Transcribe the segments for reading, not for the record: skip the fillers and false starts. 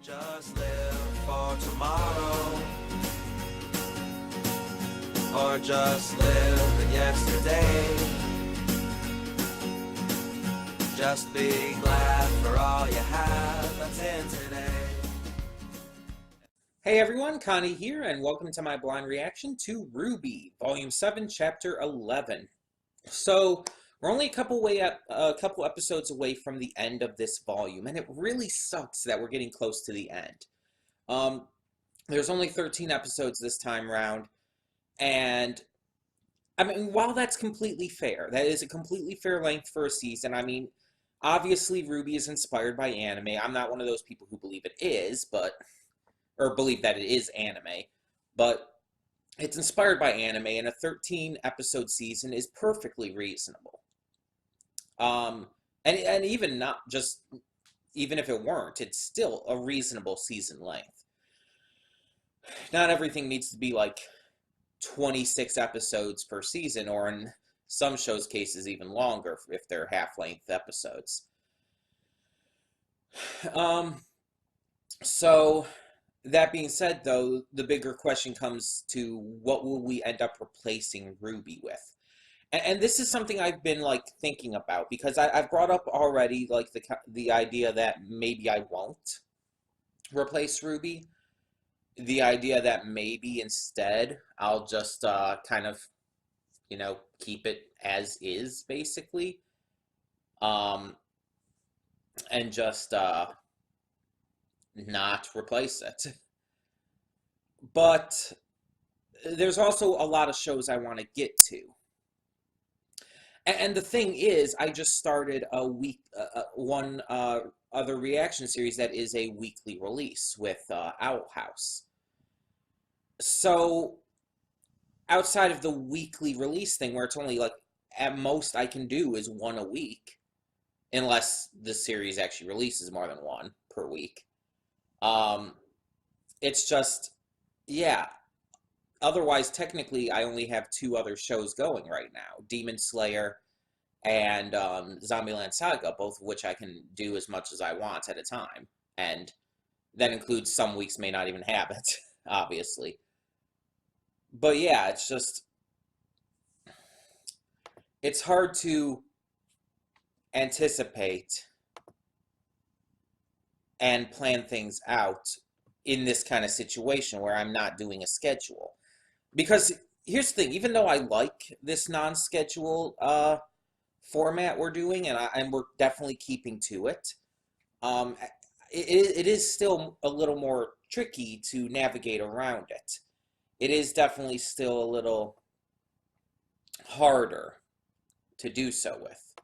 Don't just live for tomorrow, or just live in yesterday. Just be glad for all you have that's in today. Hey everyone, Connie here, and welcome to my blind reaction to RWBY Volume 7, Chapter 11. So, we're only a couple episodes away from the end of this volume, and it really sucks that we're getting close to the end. There's only 13 episodes this time around, and I mean, while that's completely fair, that is a completely fair length for a season. I mean, obviously RWBY is inspired by anime. I'm not one of those people who believe it is, or believe that it is anime, but it's inspired by anime, and a 13-episode season is perfectly reasonable. And even not just, even if it weren't, it's still a reasonable season length. Not everything needs to be like 26 episodes per season, or in some shows' cases even longer if they're half-length episodes. So, that being said, though, the bigger question comes to what will we end up replacing RWBY with? And this is something I've been, like, thinking about, because I've brought up already, like, the idea that maybe I won't replace RWBY. The idea that maybe instead I'll just kind of, keep it as is, basically. And just not replace it. But there's also a lot of shows I want to get to. And the thing is, I just started one other reaction series that is a weekly release with Owl House. So, outside of the weekly release thing, where it's only like, at most I can do is one a week, unless the series actually releases more than one per week. It's just, yeah. Otherwise, technically, I only have two other shows going right now. Demon Slayer and Zombieland Saga, both of which I can do as much as I want at a time. And that includes some weeks may not even have it, obviously. But yeah, it's just, it's hard to anticipate and plan things out in this kind of situation where I'm not doing a schedule. Because here's the thing, even though I like this non-schedule format we're doing, and we're definitely keeping to it, it is still a little more tricky to navigate around it. It is definitely still a little harder to do so with.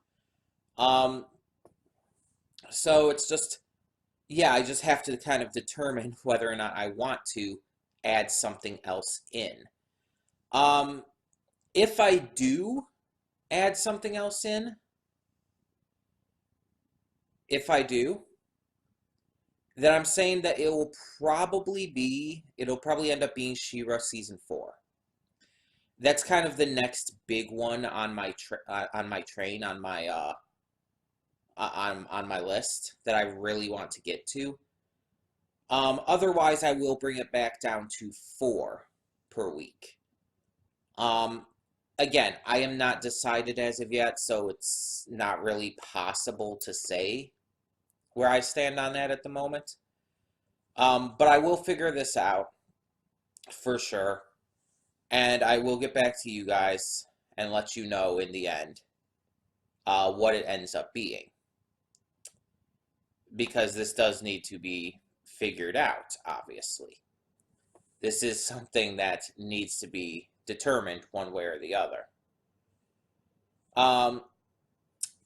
So it's just, yeah, I just have to kind of determine whether or not I want to add something else in. If I do add something else in, then I'm saying that it'll probably end up being She-Ra Season 4. That's kind of the next big one on my on my list that I really want to get to. Otherwise, I will bring it back down to 4 per week. Again, I am not decided as of yet, so it's not really possible to say where I stand on that at the moment. But I will figure this out for sure, and I will get back to you guys and let you know in the end what it ends up being. Because this does need to be figured out, obviously. This is something that needs to be determined one way or the other.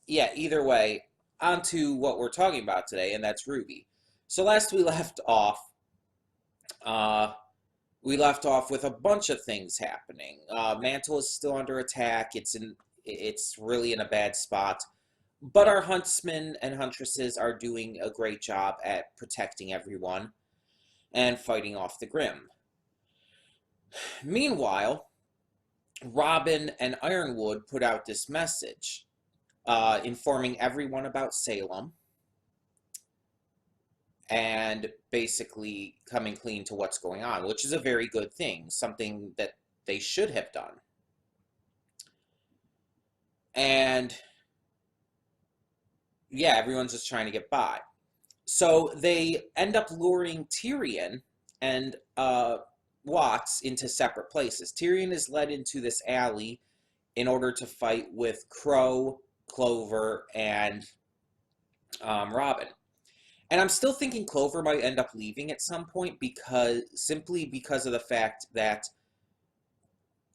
Yeah, either way, on to what we're talking about today, and that's RWBY. So last we left off with a bunch of things happening. Mantle is still under attack. It's really in a bad spot. But our huntsmen and huntresses are doing a great job at protecting everyone and fighting off the Grimm. Meanwhile, Robin and Ironwood put out this message informing everyone about Salem and basically coming clean to what's going on, which is a very good thing, something that they should have done. And yeah, everyone's just trying to get by. So they end up luring Tyrion and Watts into separate places. Tyrion is led into this alley in order to fight with Crow, Clover, and Robin. And I'm still thinking Clover might end up leaving at some point simply because of the fact that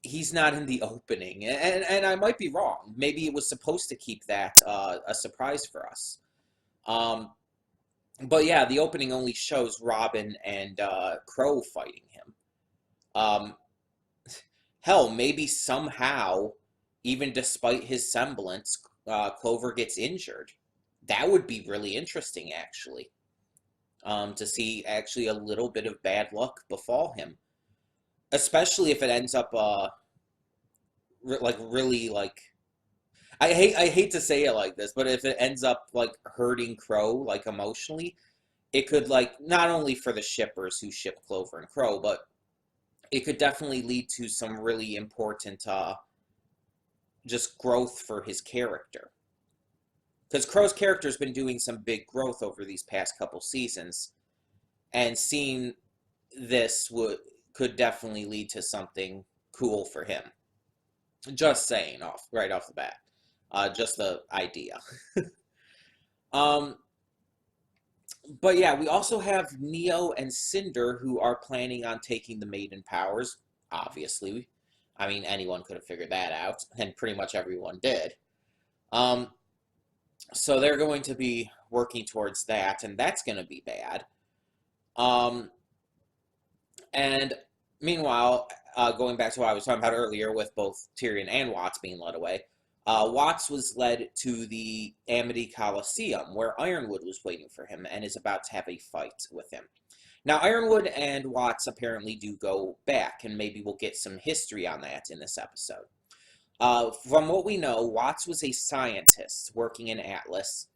he's not in the opening. And I might be wrong. Maybe it was supposed to keep that a surprise for us. But yeah, the opening only shows Robin and Crow fighting him. Hell, maybe somehow, even despite his semblance, Clover gets injured. That would be really interesting, actually. To see actually a little bit of bad luck befall him. Especially if it ends up, really, like... I hate to say it like this, but if it ends up, like, hurting Crow, like, emotionally, it could, like, not only for the shippers who ship Clover and Crow, but it could definitely lead to some really important, just growth for his character. Because Crow's character's been doing some big growth over these past couple seasons, and seeing this could definitely lead to something cool for him. Just saying, right off the bat. Just the idea. But yeah, we also have Neo and Cinder, who are planning on taking the Maiden Powers, obviously. I mean, anyone could have figured that out, and pretty much everyone did. So they're going to be working towards that, and that's going to be bad. And meanwhile, going back to what I was talking about earlier with both Tyrion and Watts being led away, Watts was led to the Amity Coliseum, where Ironwood was waiting for him and is about to have a fight with him. Now, Ironwood and Watts apparently do go back, and maybe we'll get some history on that in this episode. From what we know, Watts was a scientist working in Atlas,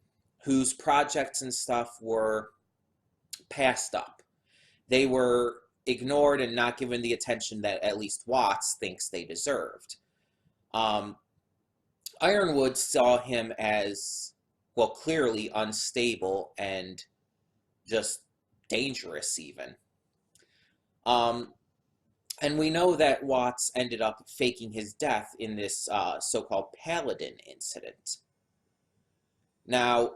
whose projects and stuff were passed up. They were ignored and not given the attention that at least Watts thinks they deserved. Ironwood saw him as, well, clearly unstable and just dangerous even. And we know that Watts ended up faking his death in this so-called Paladin incident. Now,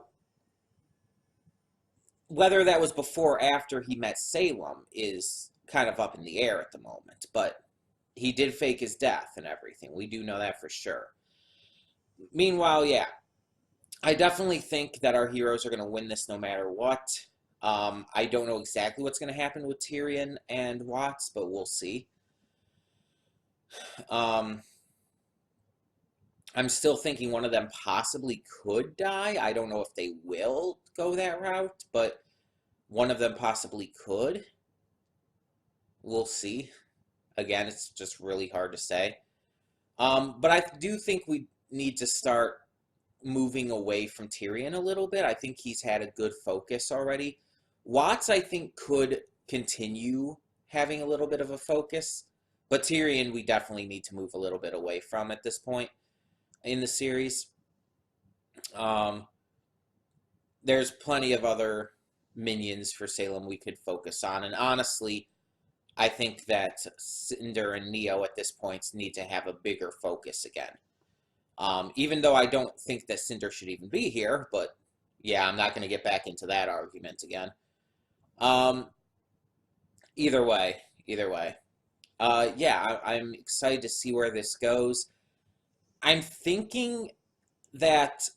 whether that was before or after he met Salem is kind of up in the air at the moment, but he did fake his death and everything. We do know that for sure. Meanwhile, yeah, I definitely think that our heroes are going to win this no matter what. I don't know exactly what's going to happen with Tyrion and Watts, but we'll see. I'm still thinking one of them possibly could die. I don't know if they will go that route, but one of them possibly could. We'll see. Again, it's just really hard to say. But I do think we need to start moving away from Tyrion a little bit. I think he's had a good focus already. Watts, I think, could continue having a little bit of a focus, but Tyrion we definitely need to move a little bit away from at this point in the series. There's plenty of other minions for Salem we could focus on, and honestly, I think that Cinder and Neo at this point need to have a bigger focus again. Even though I don't think that Cinder should even be here, but yeah, I'm not going to get back into that argument again. Either way. Yeah, I'm excited to see where this goes. I'm thinking that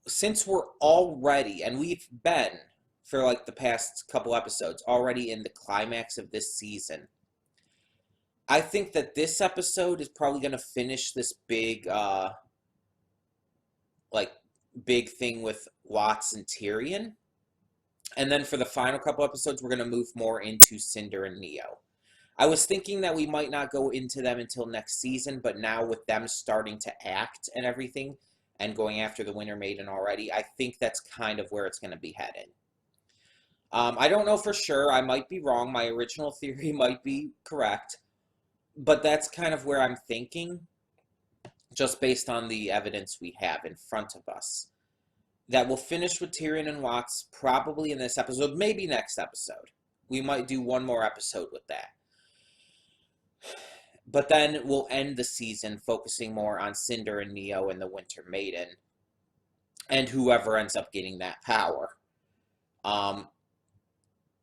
since we're already, and we've been for like the past couple episodes, already in the climax of this season, I think that this episode is probably going to finish this big, big thing with Watts and Tyrion. And then for the final couple episodes, we're going to move more into Cinder and Neo. I was thinking that we might not go into them until next season, but now with them starting to act and everything, and going after the Winter Maiden already, I think that's kind of where it's going to be headed. I don't know for sure. I might be wrong. My original theory might be correct, but that's kind of where I'm thinking, just based on the evidence we have in front of us. That we'll finish with Tyrion and Watts probably in this episode, maybe next episode. We might do one more episode with that. But then we'll end the season focusing more on Cinder and Neo and the Winter Maiden, and whoever ends up getting that power.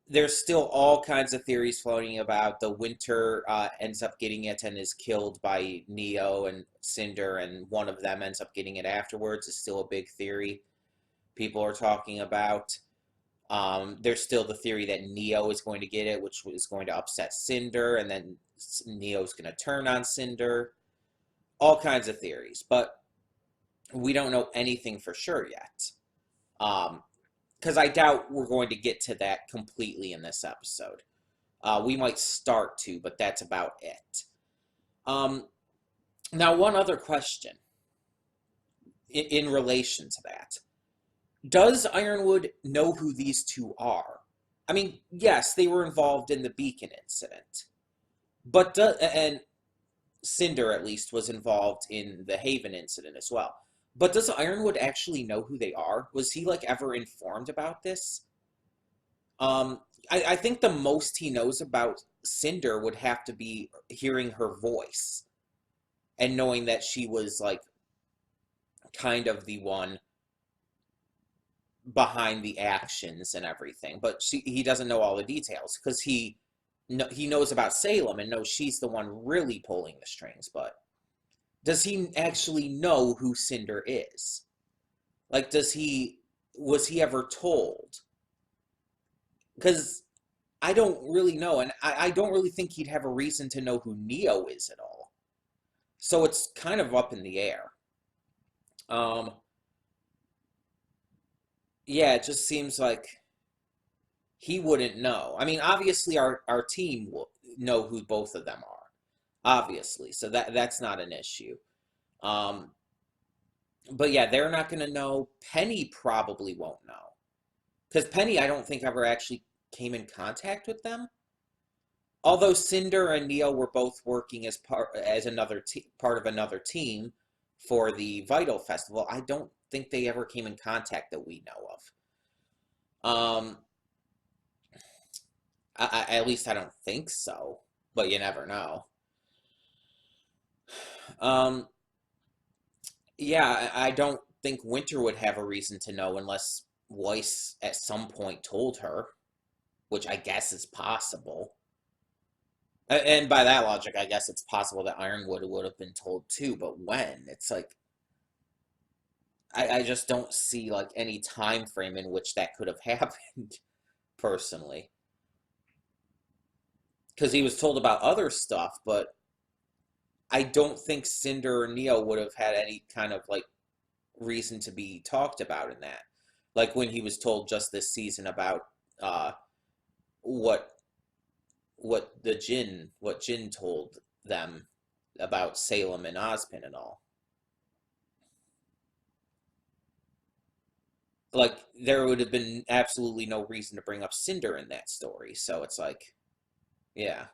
There's still all kinds of theories floating about the Winter ends up getting it and is killed by Neo and Cinder, and one of them ends up getting it afterwards. Is still a big theory people are talking about. There's still the theory that Neo is going to get it, which is going to upset Cinder, and then Neo's going to turn on Cinder. All kinds of theories, but we don't know anything for sure yet. Because I doubt we're going to get to that completely in this episode. We might start to, but that's about it. Now, one other question in relation to that. Does Ironwood know who these two are? I mean, yes, they were involved in the Beacon incident. But, and Cinder, at least, was involved in the Haven incident as well. But does Ironwood actually know who they are? Was he, like, ever informed about this? I think the most he knows about Cinder would have to be hearing her voice. And knowing that she was, like, kind of the one behind the actions and everything. But he doesn't know all the details. Because he knows about Salem and knows she's the one really pulling the strings. But does he actually know who Cinder is? Like, was he ever told? Because I don't really know, and I don't really think he'd have a reason to know who Neo is at all. So it's kind of up in the air. Yeah, it just seems like he wouldn't know. I mean, obviously our team will know who both of them are. Obviously, so that's not an issue. But yeah, they're not going to know. Penny probably won't know. Because Penny, I don't think ever actually came in contact with them. Although Cinder and Neo were both working as part of another team for the Vital Festival, I don't think they ever came in contact that we know of. At least I don't think so, but you never know. Yeah, I don't think Winter would have a reason to know unless Weiss at some point told her, which I guess is possible. And by that logic, I guess it's possible that Ironwood would have been told too, but when? It's like, I just don't see like any time frame in which that could have happened, personally. Because he was told about other stuff, but I don't think Cinder or Neo would have had any kind of like reason to be talked about in that. Like when he was told just this season about what Jin told them about Salem and Ozpin and all. Like there would have been absolutely no reason to bring up Cinder in that story. So it's like, yeah.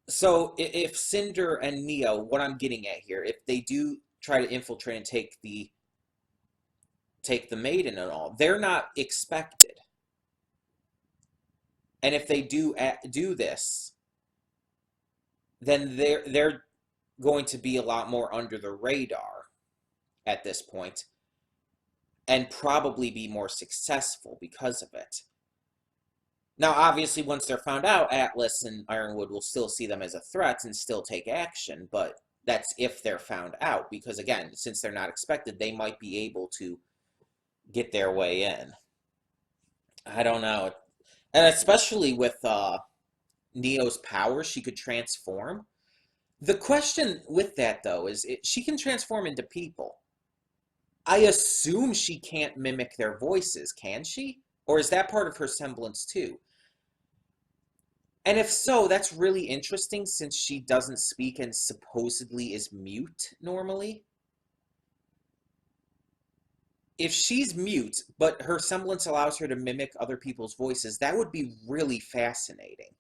So if Cinder and Neo, what I'm getting at here, if they do try to infiltrate and take the Maiden and all, they're not expected. And if they do this, then they're going to be a lot more under the radar at this point, and probably be more successful because of it. Now, obviously, once they're found out, Atlas and Ironwood will still see them as a threat and still take action, but that's if they're found out, because again, since they're not expected, they might be able to get their way in. I don't know. And especially with Neo's power, she could transform. The question with that, though, is she can transform into people. I assume she can't mimic their voices, can she? Or is that part of her semblance, too? And if so, that's really interesting since she doesn't speak and supposedly is mute normally. if she's mute, but her semblance allows her to mimic other people's voices, that would be really fascinating.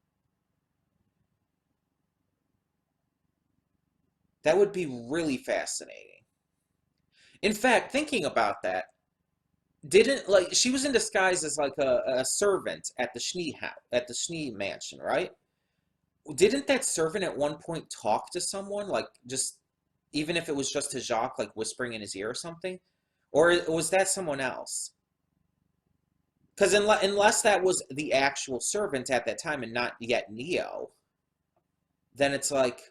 That would be really fascinating. In fact, thinking about that, didn't like she was in disguise as like a servant at the Schnee house, at the Schnee mansion, right? Didn't that servant at one point talk to someone, like just even if it was just to Jacques, like whispering in his ear or something? Or was that someone else? Because unless that was the actual servant at that time and not yet Neo, then it's like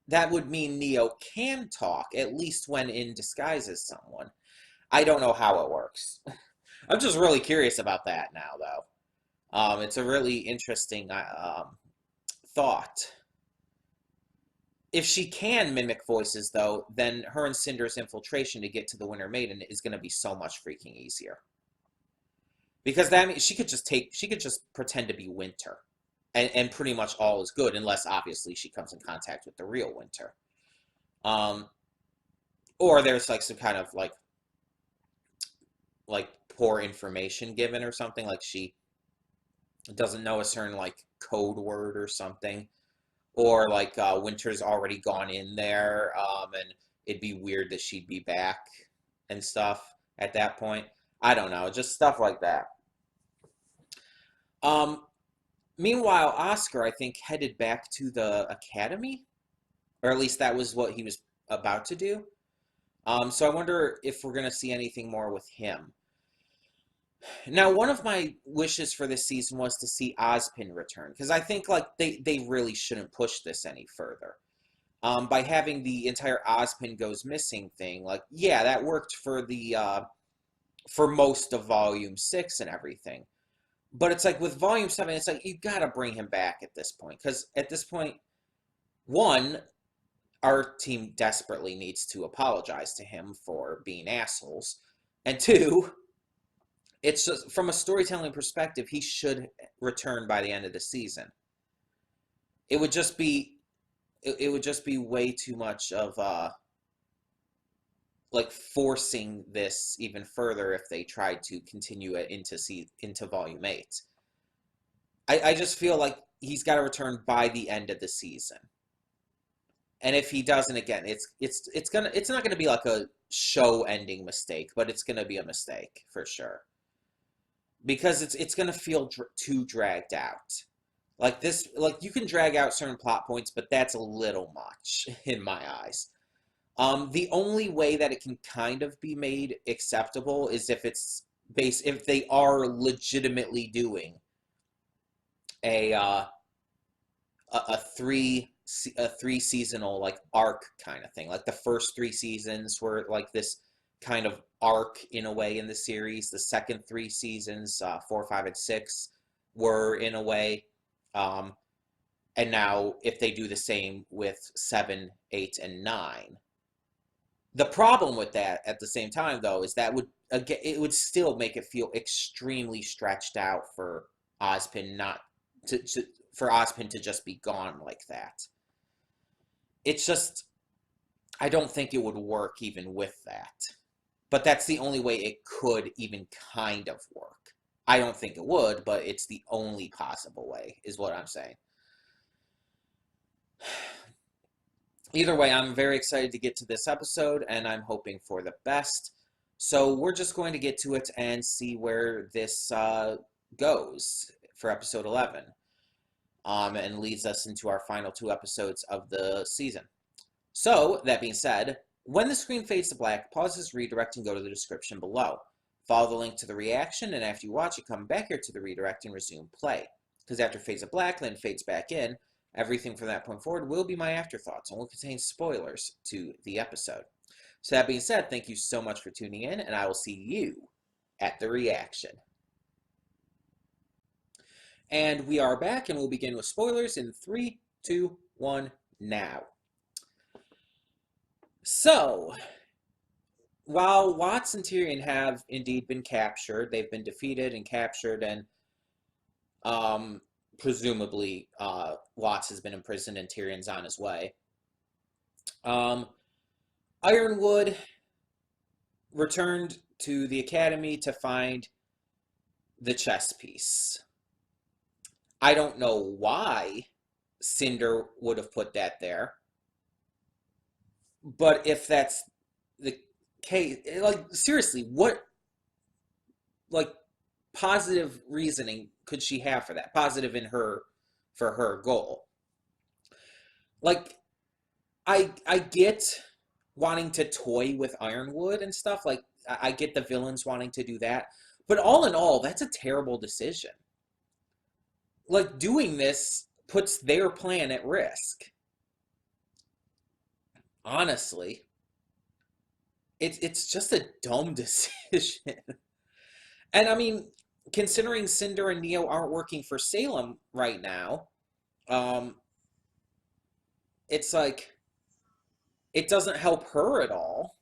that would mean Neo can talk, at least when in disguise as someone. I don't know how it works. I'm just really curious about that now, though. It's a really interesting thought. If she can mimic voices, though, then her and Cinder's infiltration to get to the Winter Maiden is going to be so much freaking easier. Because that means she could just pretend to be Winter, and pretty much all is good, unless obviously she comes in contact with the real Winter. Or there's like some kind of like poor information given or something, like she doesn't know a certain like code word or something, or like Winter's already gone in there, and it'd be weird that she'd be back and stuff at that point. I don't know, just stuff like that. Meanwhile, Oscar, I think, headed back to the academy, or at least that was what he was about to do. So I wonder if we're going to see anything more with him. Now, one of my wishes for this season was to see Ozpin return, because I think like they really shouldn't push this any further. By having the entire Ozpin goes missing thing, like yeah, that worked for the for most of Volume 6 and everything. But it's like with Volume 7, it's like you gotta bring him back at this point, because at this point, one, our team desperately needs to apologize to him for being assholes, and two, it's just from a storytelling perspective, he should return by the end of the season. It would just be way too much of like forcing this even further if they tried to continue it into Volume 8. I just feel like he's got to return by the end of the season. And if he doesn't, again, it's not gonna be like a show-ending mistake, but it's gonna be a mistake for sure. Because it's gonna feel too dragged out. Like this, like you can drag out certain plot points, but that's a little much in my eyes. The only way that it can kind of be made acceptable is if if they are legitimately doing a three seasonal like arc kind of thing. Like the first 3 seasons were like this kind of arc in a way in the series. The second 3 seasons, 4, 5, and 6, were in a way. And now if they do the same with 7, 8, and 9. The problem with that at the same time, though, is that it would still make it feel extremely stretched out for Ozpin for Ozpin to just be gone like that. It's just, I don't think it would work even with that. But that's the only way it could even kind of work. I don't think it would, but it's the only possible way, is what I'm saying. Either way, I'm very excited to get to this episode, and I'm hoping for the best. So we're just going to get to it and see where this goes for episode 11. And leads us into our final 2 episodes of the season. So, that being said, when the screen fades to black, pause this redirect and go to the description below. Follow the link to the reaction, and after you watch it, come back here to the redirect and resume play. Because after it fades to black, then fades back in, everything from that point forward will be my afterthoughts and will contain spoilers to the episode. So that being said, thank you so much for tuning in, and I will see you at the reaction. And we are back, and we'll begin with spoilers in 3, 2, 1, now. So, while Watts and Tyrion have indeed been captured, they've been defeated and captured, and presumably Watts has been imprisoned and Tyrion's on his way. Ironwood returned to the academy to find the chess piece. I don't know why Cinder would have put that there, but if that's the case, like seriously, what like positive reasoning could she have for that? Positive in her for her goal. Like I get wanting to toy with Ironwood and stuff. Like I get the villains wanting to do that, but all in all, that's a terrible decision. Like doing this puts their plan at risk. Honestly, it's just a dumb decision. And I mean, considering Cinder and Neo aren't working for Salem right now, um, it's like it doesn't help her at all.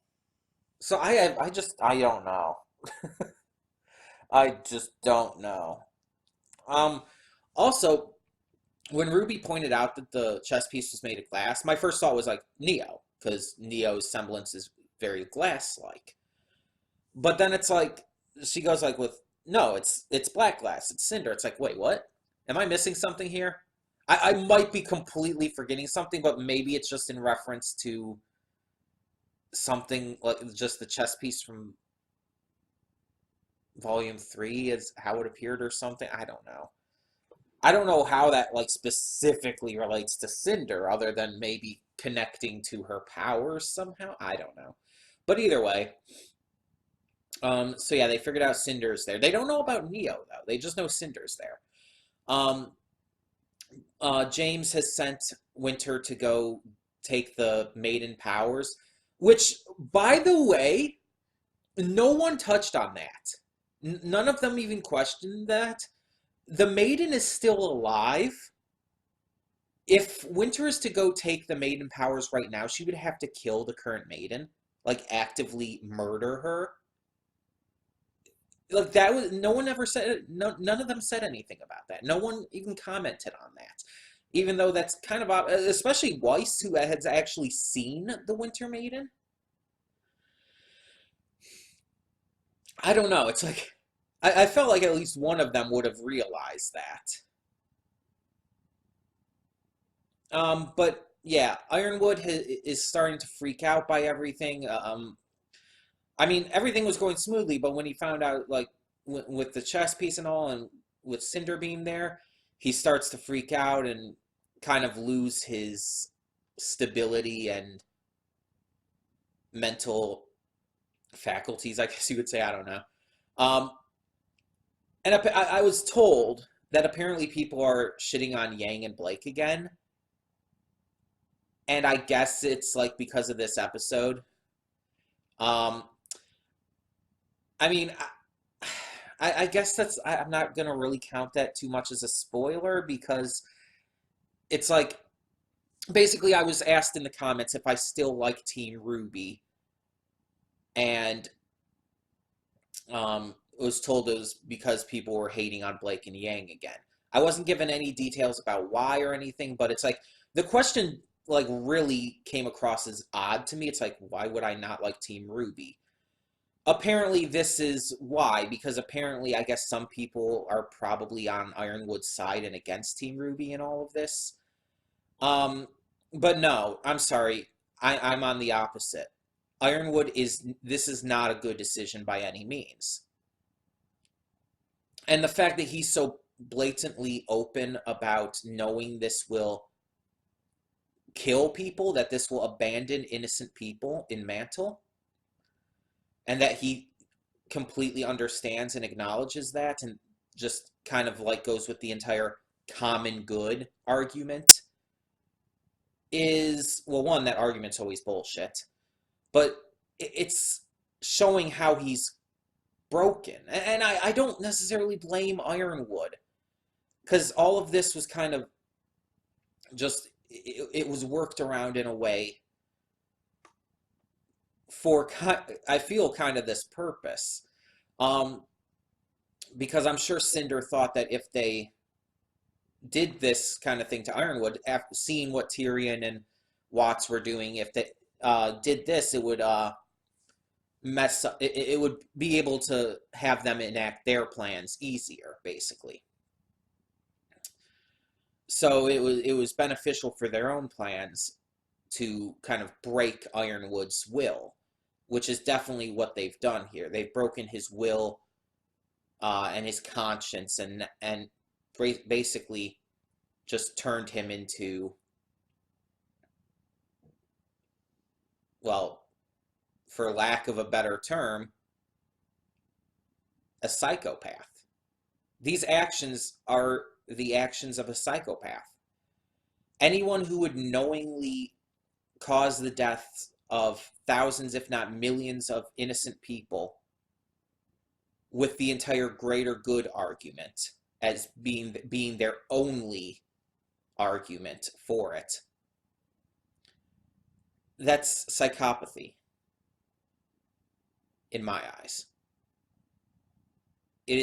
So I don't know. I just don't know. Um, Also, when Ruby pointed out that the chess piece was made of glass, my first thought was like Neo, because Neo's semblance is very glass-like. But then it's like she goes like with no, it's black glass, it's Cinder. It's like, wait, what? Am I missing something here? I might be completely forgetting something, but maybe it's just in reference to something like just the chess piece from Volume 3 is how it appeared or something. I don't know. I don't know how that like specifically relates to Cinder other than maybe connecting to her powers somehow. I don't know. But either way, so yeah, they figured out Cinder's there. They don't know about Neo though. They just know Cinder's there. Um, James has sent Winter to go take the maiden powers, which, by the way, no one touched on that. None of them even questioned that. The maiden is still alive. If Winter is to go take the maiden powers right now, she would have to kill the current maiden, like actively murder her. Like that was no one ever said none of them said anything about that. No one even commented on that. Even though that's kind of especially Weiss, who has actually seen the Winter Maiden. I don't know. It's like I felt like at least one of them would have realized that. But yeah, Ironwood is starting to freak out by everything. I mean, everything was going smoothly, but when he found out, like, with the chess piece and all, and with Cinderbeam there, he starts to freak out and kind of lose his stability and mental faculties, I guess you would say. I don't know. Um, and I was told that apparently people are shitting on Yang and Blake again. And I guess it's like because of this episode. Um, I mean, I guess I'm not going to really count that too much as a spoiler because it's like, basically I was asked in the comments if I still like Team RWBY, and was told it was because people were hating on Blake and Yang again. I wasn't given any details about why or anything, but it's like, the question like really came across as odd to me. It's like, why would I not like Team RWBY? Apparently this is why, because apparently I guess some people are probably on Ironwood's side and against Team RWBY in all of this. But no, I'm sorry. I'm on the opposite. This is not a good decision by any means. And the fact that he's so blatantly open about knowing this will kill people, that this will abandon innocent people in Mantle, and that he completely understands and acknowledges that, and just kind of like goes with the entire common good argument, is, well, one, that argument's always bullshit, but it's showing how he's broken. And I don't necessarily blame Ironwood, because all of this was kind of just, it was worked around in a way for, I feel, kind of this purpose. Because I'm sure Cinder thought that if they did this kind of thing to Ironwood, after seeing what Tyrion and Watts were doing, if they did this, it would mess up. It would be able to have them enact their plans easier, basically. So it was beneficial for their own plans to kind of break Ironwood's will, which is definitely what they've done here. They've broken his will and his conscience, and basically just turned him into, well, for lack of a better term, a psychopath. These actions are the actions of a psychopath. Anyone who would knowingly cause the deaths of thousands, if not millions, of innocent people with the entire greater good argument as being their only argument for it, that's psychopathy in my eyes. It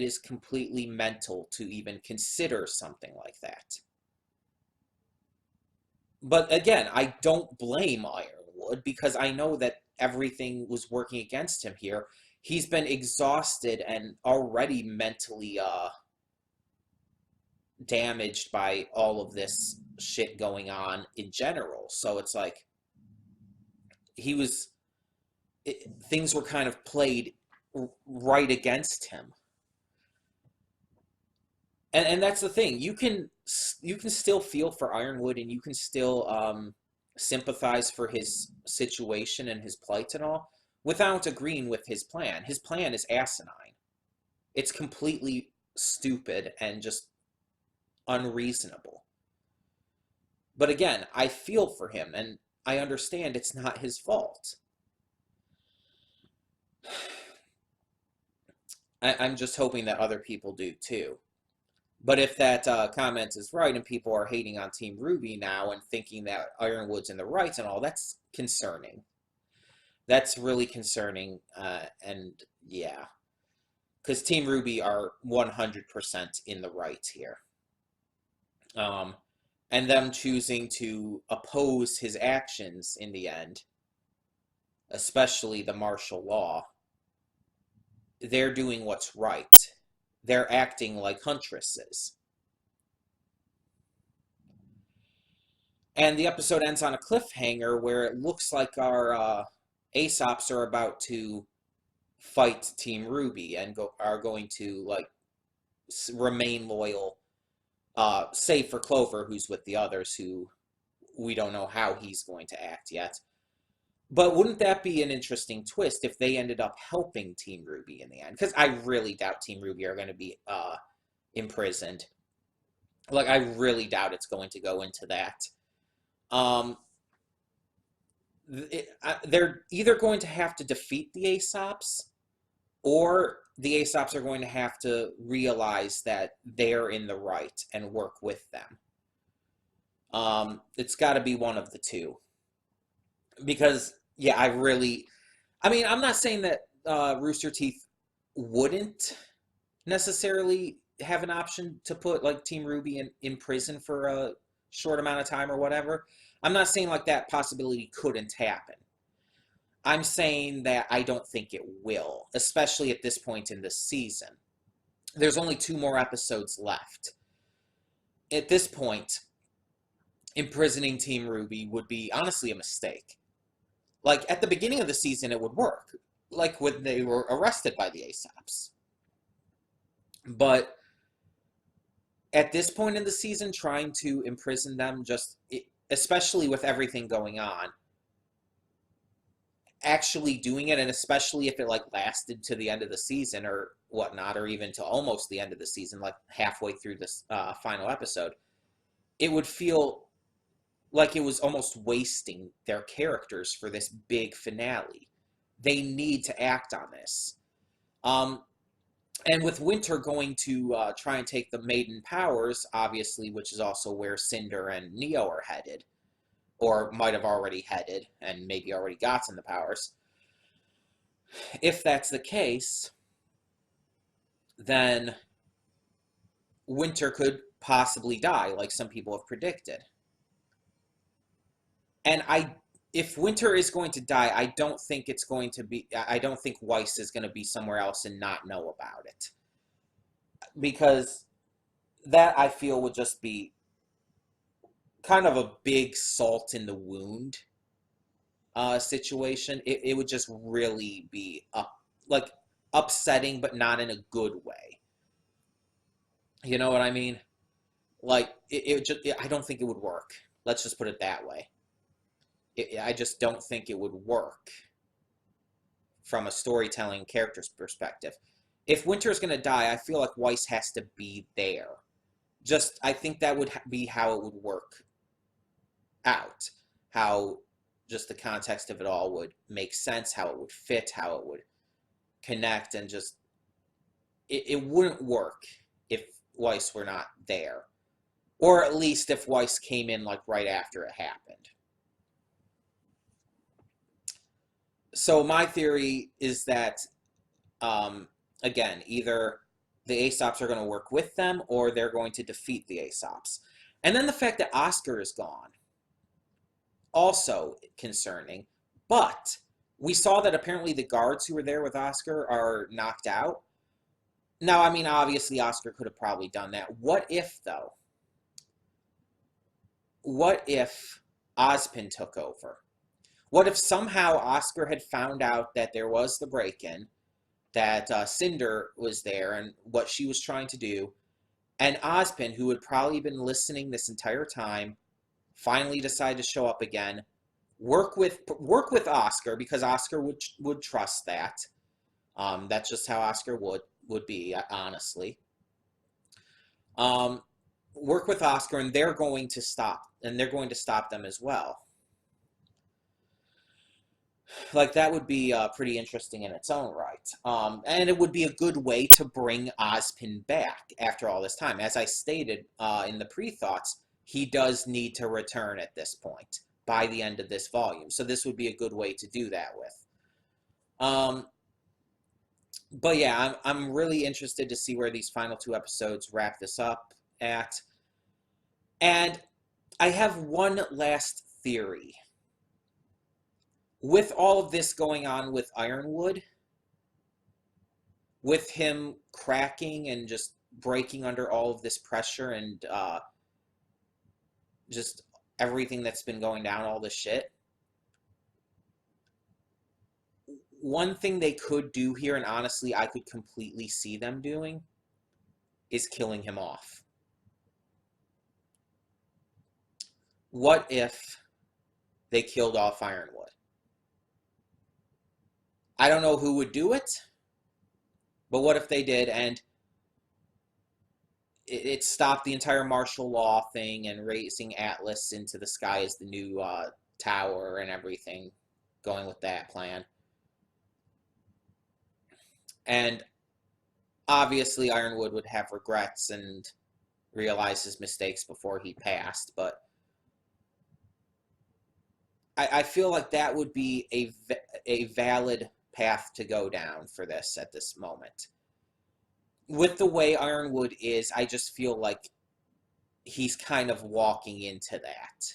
is completely mental to even consider something like that. But again, I don't blame Ironwood, because I know that everything was working against him here. He's been exhausted and already mentally damaged by all of this shit going on in general. So it's like things were kind of played right against him. And that's the thing. You can still feel for Ironwood, and you can still sympathize for his situation and his plight and all, without agreeing with his plan. His plan is asinine. It's completely stupid and just unreasonable. But again, I feel for him, and I understand it's not his fault. I'm just hoping that other people do too. But if that comment is right and people are hating on Team RWBY now and thinking that Ironwood's in the right and all, that's concerning. That's really concerning, and yeah. Because Team RWBY are 100% in the right here. And them choosing to oppose his actions in the end, especially the martial law, they're doing what's right. They're acting like huntresses. And the episode ends on a cliffhanger where it looks like our Aesops are about to fight Team RWBY and are going to like remain loyal, save for Clover, who's with the others, who we don't know how he's going to act yet. But wouldn't that be an interesting twist if they ended up helping Team RWBY in the end? Because I really doubt Team RWBY are going to be imprisoned. Like, I really doubt it's going to go into that. They're either going to have to defeat the Aesops, or the Aesops are going to have to realize that they're in the right and work with them. It's got to be one of the two. Because, yeah, I'm not saying that Rooster Teeth wouldn't necessarily have an option to put, like, Team RWBY in prison for a short amount of time or whatever. I'm not saying, like, that possibility couldn't happen. I'm saying that I don't think it will, especially at this point in the season. There's only 2 more episodes left. At this point, imprisoning Team RWBY would be honestly a mistake. Like, at the beginning of the season, it would work. Like, when they were arrested by the Aesops. But at this point in the season, trying to imprison them, especially with everything going on, actually doing it, and especially if it, like, lasted to the end of the season or whatnot, or even to almost the end of the season, like halfway through this final episode, it would feel like it was almost wasting their characters for this big finale. They need to act on this. And with Winter going to try and take the Maiden Powers, obviously, which is also where Cinder and Neo are headed, or might have already headed, and maybe already gotten the powers. If that's the case, then Winter could possibly die, like some people have predicted. And if Winter is going to die, I don't think it's going to be. I don't think Weiss is going to be somewhere else and not know about it, because that I feel would just be kind of a big salt in the wound situation. It would just really be like upsetting, but not in a good way. You know what I mean? Like I don't think it would work. Let's just put it that way. I just don't think it would work from a storytelling character's perspective. If Winter is going to die, I feel like Weiss has to be there. Just, I think that would be how it would work out. How just the context of it all would make sense, how it would fit, how it would connect, and just, it wouldn't work if Weiss were not there. Or at least if Weiss came in like right after it happened. So my theory is that, again, either the Aesops are going to work with them or they're going to defeat the Aesops. And then the fact that Oscar is gone, also concerning. But we saw that apparently the guards who were there with Oscar are knocked out. Now, I mean, obviously Oscar could have probably done that. What if, though? What if Ozpin took over? What if somehow Oscar had found out that there was the break-in, that Cinder was there and what she was trying to do, and Ozpin, who had probably been listening this entire time, finally decided to show up again, work with Oscar, because Oscar would trust that. That's just how Oscar would be, honestly. Work with Oscar, and they're going to stop them as well. Like, that would be pretty interesting in its own right. And it would be a good way to bring Ozpin back after all this time. As I stated in the pre-thoughts, he does need to return at this point by the end of this volume. So this would be a good way to do that with. But yeah, I'm really interested to see where these final 2 episodes wrap this up at. And I have one last theory. With all of this going on with Ironwood, with him cracking and just breaking under all of this pressure and just everything that's been going down, all this shit, one thing they could do here, and honestly I could completely see them doing, is killing him off. What if they killed off Ironwood? I don't know who would do it, but what if they did, and it stopped the entire martial law thing and raising Atlas into the sky as the new tower and everything, going with that plan. And obviously Ironwood would have regrets and realize his mistakes before he passed, but I feel like that would be a valid path to go down for this at this moment. With the way Ironwood is, I just feel like he's kind of walking into that.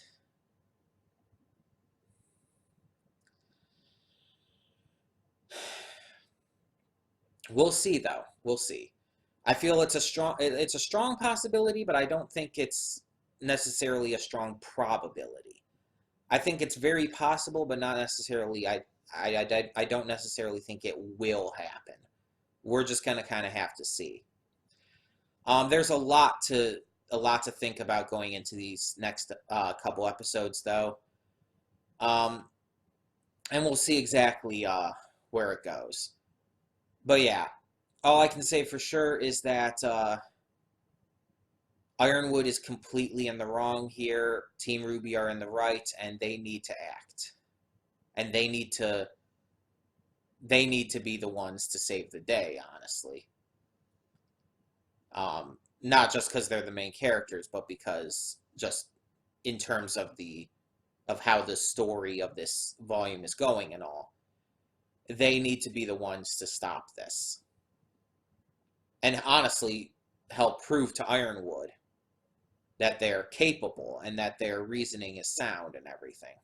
We'll see, though. We'll see. I feel it's a strong possibility, but I don't think it's necessarily a strong probability. I think it's very possible, but not necessarily. I don't necessarily think it will happen. We're just gonna kind of have to see. There's a lot to think about going into these next couple episodes, though, and we'll see exactly where it goes. But yeah, all I can say for sure is that Ironwood is completely in the wrong here. Team RWBY are in the right, and they need to act. And they need to be the ones to save the day, honestly. Not just because they're the main characters, but because just in terms of how the story of this volume is going and all. They need to be the ones to stop this. And honestly, help prove to Ironwood that they're capable and that their reasoning is sound and everything.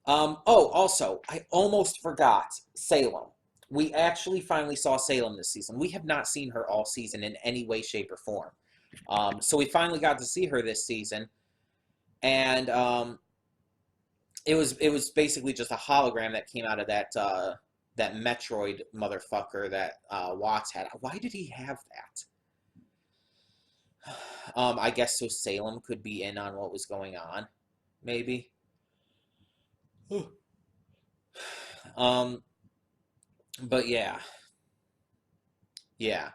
Oh, also, I almost forgot Salem. We actually finally saw Salem this season. We have not seen her all season in any way, shape, or form. So we finally got to see her this season, and it was basically just a hologram that came out of that Metroid motherfucker that Watts had. Why did he have that? I guess so Salem could be in on what was going on, maybe. um, but yeah, yeah.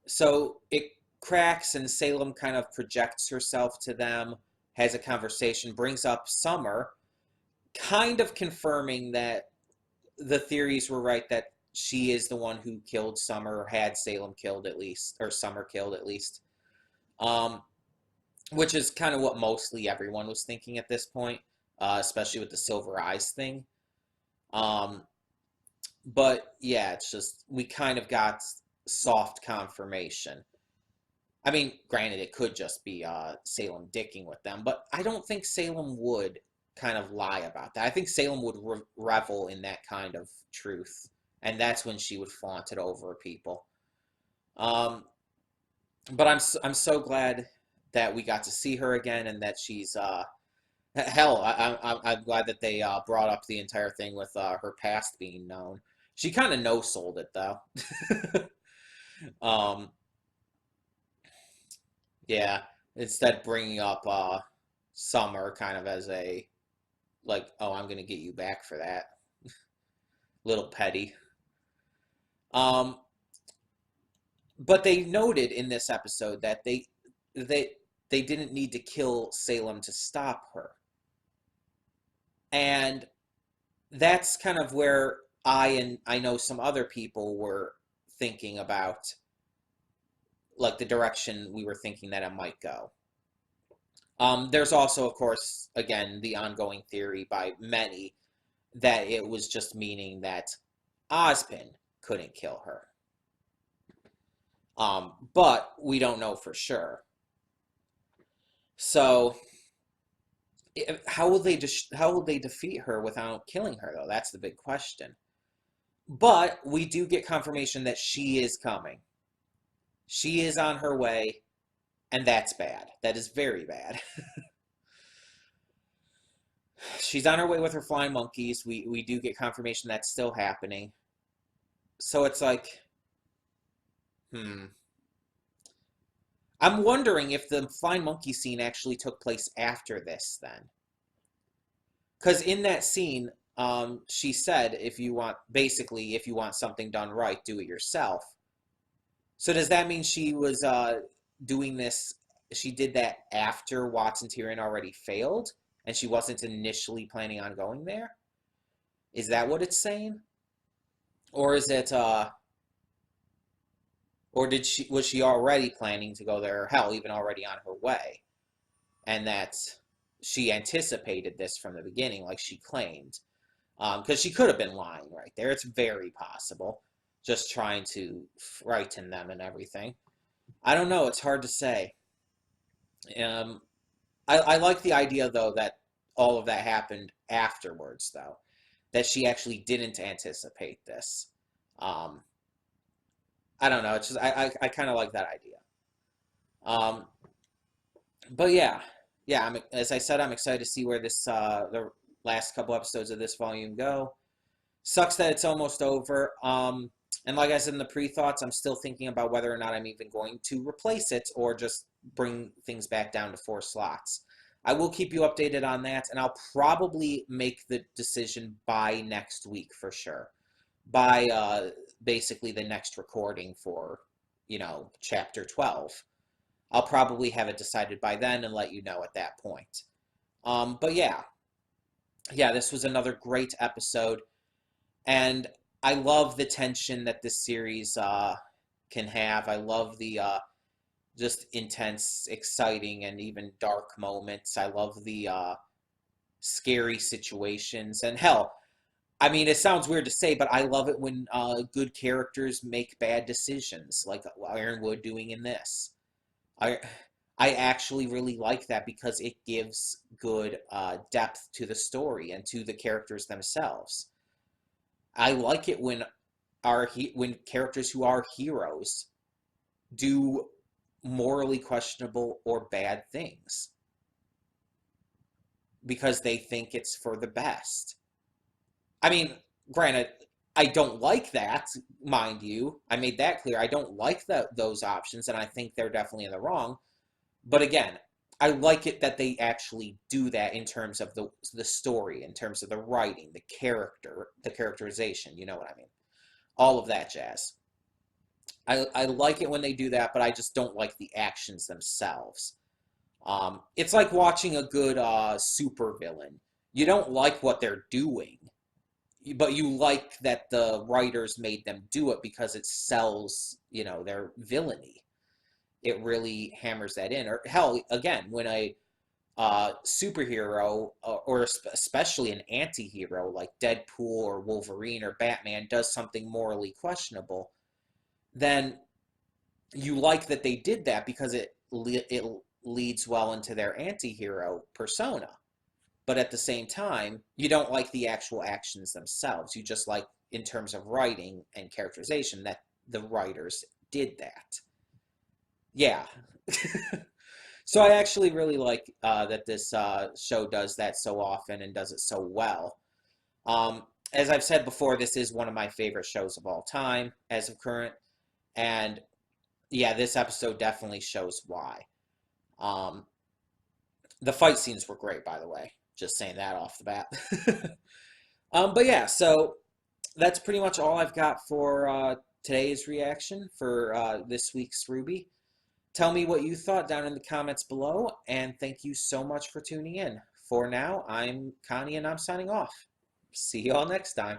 So it cracks, and Salem kind of projects herself to them, has a conversation, brings up Summer, kind of confirming that the theories were right, that she is the one who killed Summer, or had Salem killed at least, or Summer killed at least. Which is kind of what mostly everyone was thinking at this point, especially with the silver eyes thing. But yeah, it's just we kind of got soft confirmation. I mean, granted, it could just be Salem dicking with them, but I don't think Salem would kind of lie about that. I think Salem would revel in that kind of truth, and that's when she would flaunt it over people. Um, but I'm so glad that we got to see her again, and that she's hell. I'm glad that they brought up the entire thing with her past being known. She kind of no-sold it though. um, yeah, instead bringing up Summer kind of as a like, oh, I'm gonna get you back for that. Little petty. Um, but they noted in this episode that they they didn't need to kill Salem to stop her. And that's kind of where I know some other people were thinking about, like, the direction we were thinking that it might go. There's also, of course, again, the ongoing theory by many that it was just meaning that Ozpin couldn't kill her. But we don't know for sure. So how will they defeat her without killing her, though? That's the big question. But we do get confirmation that she is coming. She is on her way, and that's bad. That is very bad. She's on her way with her flying monkeys. We do get confirmation that's still happening. So it's like, I'm wondering if the flying monkey scene actually took place after this then. Because in that scene, she said, if you want something done right, do it yourself. So does that mean she was doing this, she did that after Watts and Tyrion already failed, and she wasn't initially planning on going there? Is that what it's saying? Or is it, or was she already planning to go there, hell, even already on her way? And that she anticipated this from the beginning, like she claimed. Because she could have been lying right there. It's very possible. Just trying to frighten them and everything. I don't know. It's hard to say. I like the idea, though, that all of that happened afterwards, though. That she actually didn't anticipate this. I don't know. It's just I kind of like that idea. But yeah, as I said, I'm excited to see where this the last couple episodes of this volume go. Sucks that it's almost over. And like I said in the pre-thoughts, I'm still thinking about whether or not I'm even going to replace it or just bring things back down to 4 slots. I will keep you updated on that, and I'll probably make the decision by next week for sure. By basically the next recording for, chapter 12. I'll probably have it decided by then and let you know at that point. But yeah, this was another great episode, and I love the tension that this series can have. I love the just intense, exciting, and even dark moments. I love the scary situations, and hell, I mean, it sounds weird to say, but I love it when good characters make bad decisions, like Ironwood doing in this. I actually really like that because it gives good depth to the story and to the characters themselves. I like it when when characters who are heroes do morally questionable or bad things because they think it's for the best. I mean, granted, I don't like that, mind you. I made that clear. I don't like those options, and I think they're definitely in the wrong. But again, I like it that they actually do that in terms of the story, in terms of the writing, the character, the characterization. You know what I mean? All of that jazz. I like it when they do that, but I just don't like the actions themselves. It's like watching a good super villain. You don't like what they're doing, but you like that the writers made them do it because it sells, their villainy. It really hammers that in. Or hell, again, when a superhero or especially an anti-hero like Deadpool or Wolverine or Batman does something morally questionable, then you like that they did that because it leads well into their anti-hero persona. But at the same time, you don't like the actual actions themselves. You just like, in terms of writing and characterization, that the writers did that. Yeah. So I actually really like that this show does that so often and does it so well. As I've said before, this is one of my favorite shows of all time as of current. And yeah, this episode definitely shows why. Um, the fight scenes were great, by the way. Just saying that off the bat. But yeah, so that's pretty much all I've got for today's reaction for this week's RWBY. Tell me what you thought down in the comments below, and thank you so much for tuning in. For now, I'm Connie, and I'm signing off. See you all next time.